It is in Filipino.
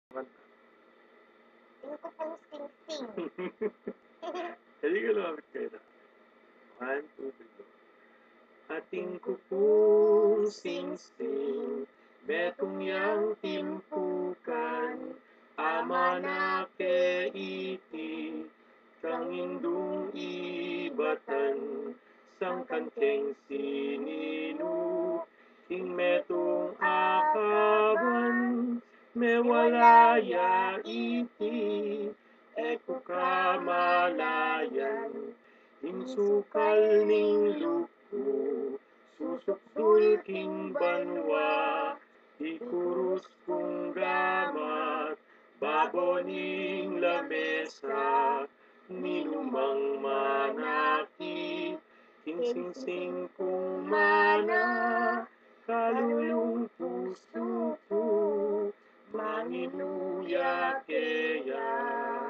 Tingin ko pong sing-sing. Hindi ka lumapit kayo na. 1, 2, 3, go. Ating kupong sing-sing, betong yang timpukan, ama na ke iti, kang indung ibatan, sang kanteng sininu, king metong akaban, mewalaya iti, eko kamalayan, insukal ning luku, susuksul king banwa, ikurus kung gamat, baboning lamesa, ninumang manaki, king singsing kung mana, kalulung puso ko, manginuya keya.